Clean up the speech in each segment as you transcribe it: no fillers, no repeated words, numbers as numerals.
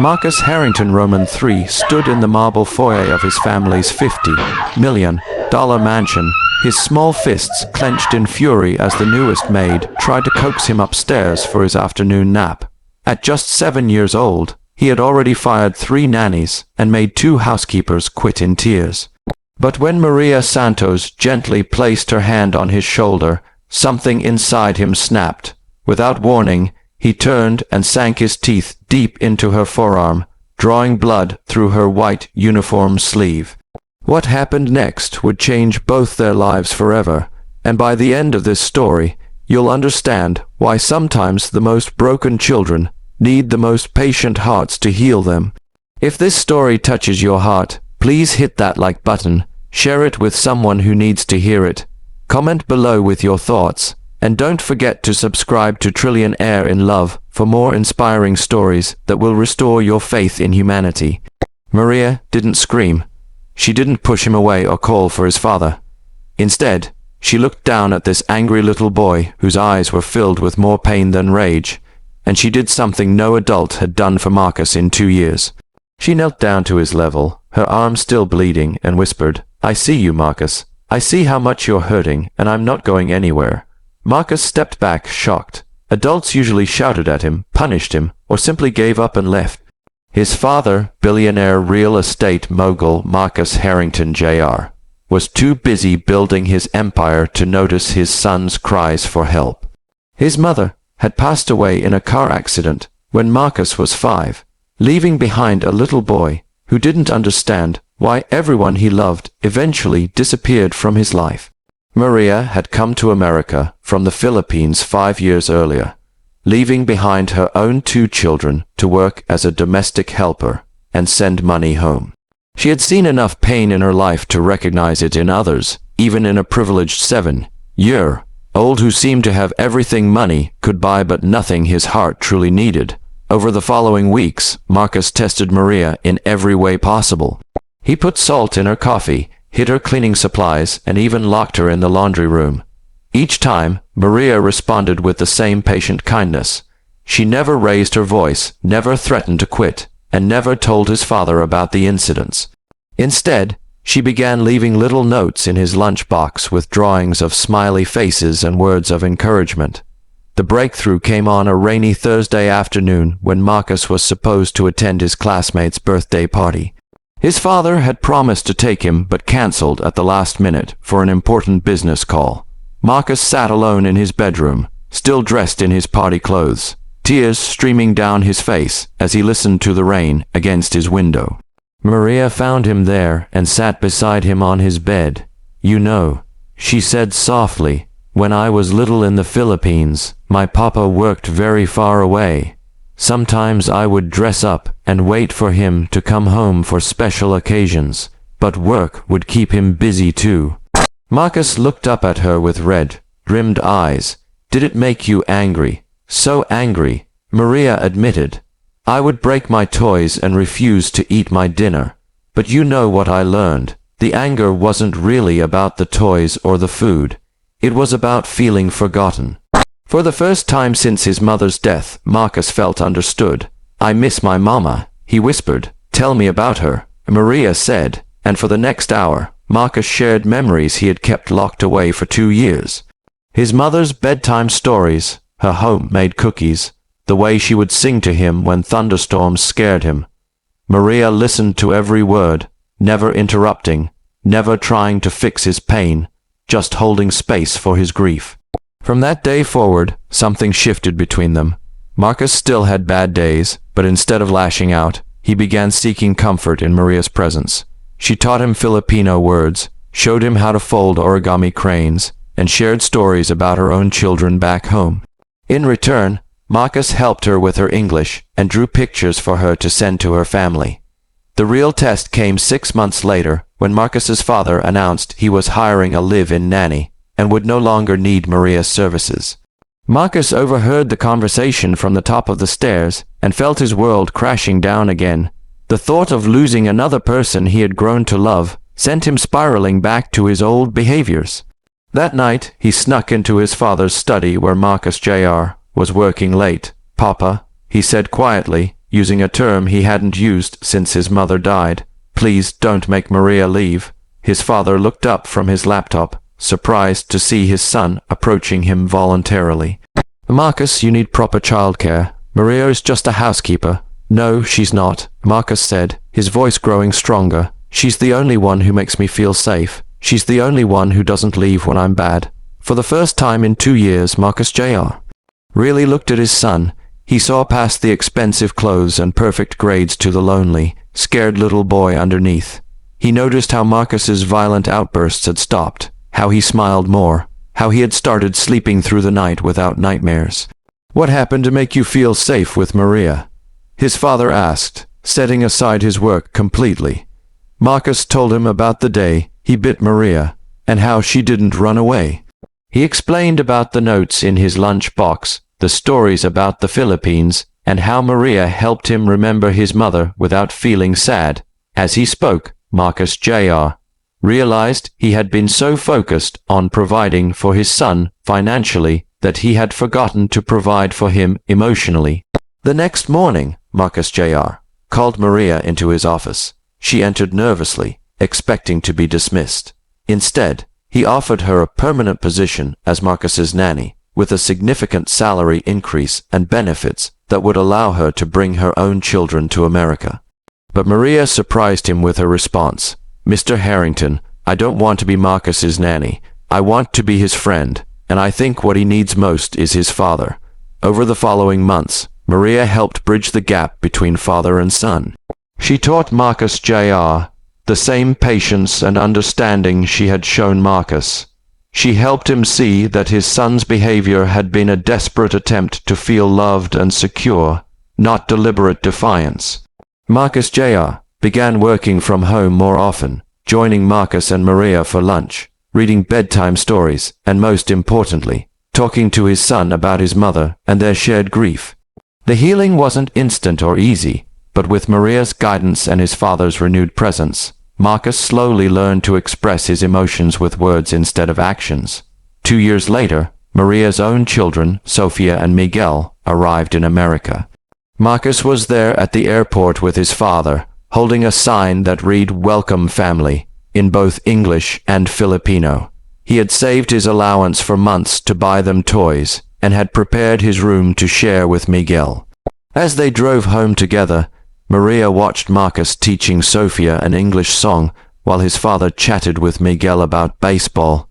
Marcus Harrington Roman III stood in the marble foyer of his family's $50 million mansion, his small fists clenched in fury as the newest maid tried to coax him upstairs for his afternoon nap. At just 7 years old, he had already fired 3 nannies and made 2 housekeepers quit in tears. But when Maria Santos gently placed her hand on his shoulder, something inside him snapped. Without warning, he turned and sank his teeth deep into her forearm, drawing blood through her white uniform sleeve. What happened next would change both their lives forever, and by the end of this story, you'll understand why sometimes the most broken children need the most patient hearts to heal them. If this story touches your heart, please hit that like button, share it with someone who needs to hear it, comment below with your thoughts, and don't forget to subscribe to Trillionaire in Love for more inspiring stories that will restore your faith in humanity. Maria didn't scream. She didn't push him away or call for his father. Instead, she looked down at this angry little boy whose eyes were filled with more pain than rage, and she did something no adult had done for Marcus in 2 years. She knelt down to his level, her arm still bleeding, and whispered, "I see you, Marcus. I see how much you're hurting, and I'm not going anywhere." Marcus stepped back, shocked. Adults usually shouted at him, punished him, or simply gave up and left. His father, billionaire real estate mogul Marcus Harrington Jr., was too busy building his empire to notice his son's cries for help. His mother had passed away in a car accident when Marcus was 5, leaving behind a little boy who didn't understand why everyone he loved eventually disappeared from his life. Maria had come to America from the Philippines 5 years earlier, leaving behind her own 2 children to work as a domestic helper and send money home. She had seen enough pain in her life to recognize it in others, even in a privileged 7-year-old who seemed to have everything money could buy but nothing his heart truly needed. Over the following weeks, Marcus tested Maria in every way possible. He put salt in her coffee, hid her cleaning supplies, and even locked her in the laundry room. Each time, Maria responded with the same patient kindness. She never raised her voice, never threatened to quit, and never told his father about the incidents. Instead, she began leaving little notes in his lunchbox with drawings of smiley faces and words of encouragement. The breakthrough came on a rainy Thursday afternoon when Marcus was supposed to attend his classmate's birthday party. His father had promised to take him but cancelled at the last minute for an important business call. Marcus sat alone in his bedroom, still dressed in his party clothes, tears streaming down his face as he listened to the rain against his window. Maria found him there and sat beside him on his bed. "You know," she said softly, "when I was little in the Philippines, my papa worked very far away. Sometimes I would dress up and wait for him to come home for special occasions, but work would keep him busy too." Marcus looked up at her with red, rimmed eyes. "Did it make you angry? So angry?" Maria admitted. "I would break my toys and refuse to eat my dinner. But you know what I learned. The anger wasn't really about the toys or the food. It was about feeling forgotten." For the first time since his mother's death, Marcus felt understood. "I miss my mama," he whispered. "Tell me about her," Maria said, and for the next hour, Marcus shared memories he had kept locked away for 2 years. His mother's bedtime stories, her homemade cookies, the way she would sing to him when thunderstorms scared him. Maria listened to every word, never interrupting, never trying to fix his pain, just holding space for his grief. From that day forward, something shifted between them. Marcus still had bad days, but instead of lashing out, he began seeking comfort in Maria's presence. She taught him Filipino words, showed him how to fold origami cranes, and shared stories about her own children back home. In return, Marcus helped her with her English and drew pictures for her to send to her family. The real test came 6 months later when Marcus's father announced he was hiring a live-in nanny and would no longer need Maria's services. Marcus overheard the conversation from the top of the stairs and felt his world crashing down again. The thought of losing another person he had grown to love sent him spiraling back to his old behaviors. That night, he snuck into his father's study where Marcus Jr. was working late. "Papa," he said quietly, using a term he hadn't used since his mother died. "Please don't make Maria leave." His father looked up from his laptop, surprised to see his son approaching him voluntarily. "Marcus, you need proper childcare. Maria is just a housekeeper." "No, she's not," Marcus said, his voice growing stronger. "She's the only one who makes me feel safe. She's the only one who doesn't leave when I'm bad." For the first time in 2 years, Marcus Jr. really looked at his son. He saw past the expensive clothes and perfect grades to the lonely, scared little boy underneath. He noticed how Marcus's violent outbursts had stopped, how he smiled more, how he had started sleeping through the night without nightmares. "What happened to make you feel safe with Maria?" his father asked, setting aside his work completely. Marcus told him about the day he bit Maria, and how she didn't run away. He explained about the notes in his lunch box, the stories about the Philippines, and how Maria helped him remember his mother without feeling sad. As he spoke, Marcus Jr. realized he had been so focused on providing for his son financially that he had forgotten to provide for him emotionally. The next morning, Marcus Jr. called Maria into his office. She entered nervously, expecting to be dismissed. Instead, he offered her a permanent position as Marcus's nanny, with a significant salary increase and benefits that would allow her to bring her own children to America. But Maria surprised him with her response. "Mr. Harrington, I don't want to be Marcus's nanny. I want to be his friend, and I think what he needs most is his father." Over the following months, Maria helped bridge the gap between father and son. She taught Marcus Jr. the same patience and understanding she had shown Marcus. She helped him see that his son's behavior had been a desperate attempt to feel loved and secure, not deliberate defiance. Marcus Jr. began working from home more often, joining Marcus and Maria for lunch, reading bedtime stories, and most importantly, talking to his son about his mother and their shared grief. The healing wasn't instant or easy, but with Maria's guidance and his father's renewed presence, Marcus slowly learned to express his emotions with words instead of actions. 2 years later, Maria's own children, Sofia and Miguel, arrived in America. Marcus was there at the airport with his father, holding a sign that read "Welcome Family" in both English and Filipino. He had saved his allowance for months to buy them toys and had prepared his room to share with Miguel. As they drove home together, Maria watched Marcus teaching Sofia an English song while his father chatted with Miguel about baseball.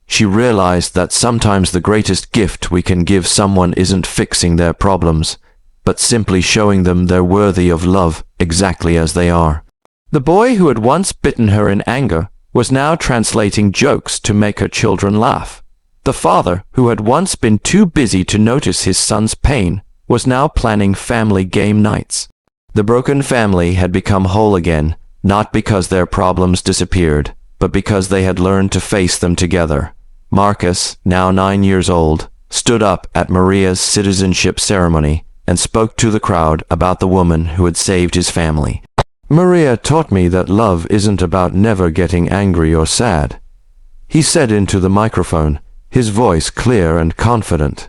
She realized that sometimes the greatest gift we can give someone isn't fixing their problems, but simply showing them they're worthy of love exactly as they are. The boy who had once bitten her in anger was now translating jokes to make her children laugh. The father, who had once been too busy to notice his son's pain, was now planning family game nights. The broken family had become whole again, not because their problems disappeared, but because they had learned to face them together. Marcus, now 9 years old, stood up at Maria's citizenship ceremony and spoke to the crowd about the woman who had saved his family. "Maria taught me that love isn't about never getting angry or sad," he said into the microphone, his voice clear and confident.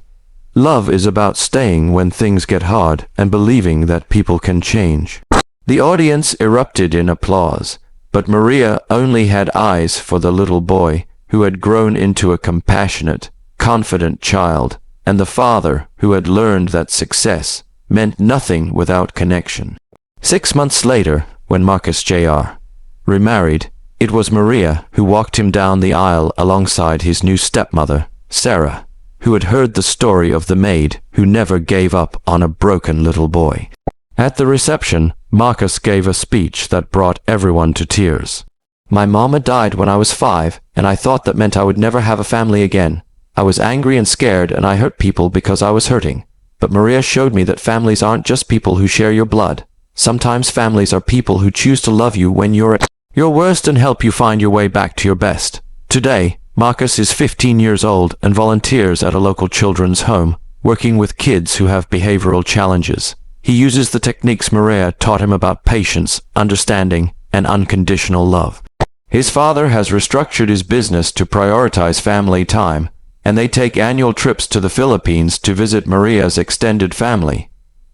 "Love is about staying when things get hard and believing that people can change." The audience erupted in applause, but Maria only had eyes for the little boy who had grown into a compassionate, confident child, and the father who had learned that success meant nothing without connection. 6 months later, when Marcus Jr. remarried, it was Maria who walked him down the aisle alongside his new stepmother, Sarah, who had heard the story of the maid who never gave up on a broken little boy. At the reception, Marcus gave a speech that brought everyone to tears. "My mama died when I was 5, and I thought that meant I would never have a family again. I was angry and scared, and I hurt people because I was hurting. But Maria showed me that families aren't just people who share your blood. Sometimes families are people who choose to love you when you're at your worst and help you find your way back to your best." Today, Marcus is 15 years old and volunteers at a local children's home, working with kids who have behavioral challenges. He uses the techniques Maria taught him about patience, understanding, and unconditional love. His father has restructured his business to prioritize family time, and they take annual trips to the Philippines to visit Maria's extended family.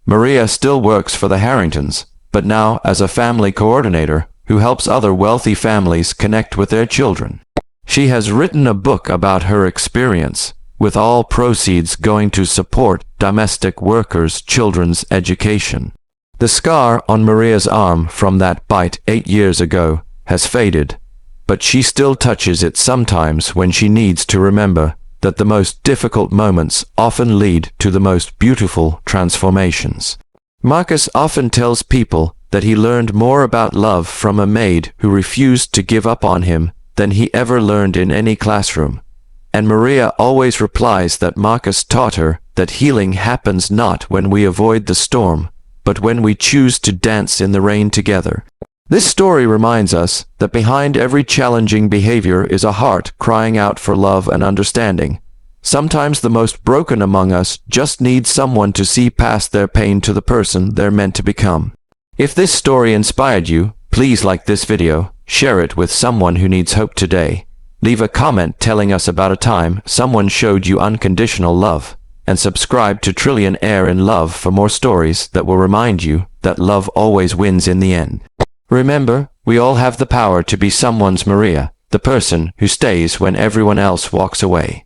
Maria still works for the Harringtons, but now as a family coordinator who helps other wealthy families connect with their children. She has written a book about her experience, with all proceeds going to support domestic workers' children's education. The scar on Maria's arm from that bite 8 years ago has faded, but she still touches it sometimes when she needs to remember that the most difficult moments often lead to the most beautiful transformations. Marcus often tells people that he learned more about love from a maid who refused to give up on him than he ever learned in any classroom. And Maria always replies that Marcus taught her that healing happens not when we avoid the storm, but when we choose to dance in the rain together. This story reminds us that behind every challenging behavior is a heart crying out for love and understanding. Sometimes the most broken among us just need someone to see past their pain to the person they're meant to become. If this story inspired you, please like this video, share it with someone who needs hope today. Leave a comment telling us about a time someone showed you unconditional love, and subscribe to Millionaire in Love for more stories that will remind you that love always wins in the end. Remember, we all have the power to be someone's Maria, the person who stays when everyone else walks away.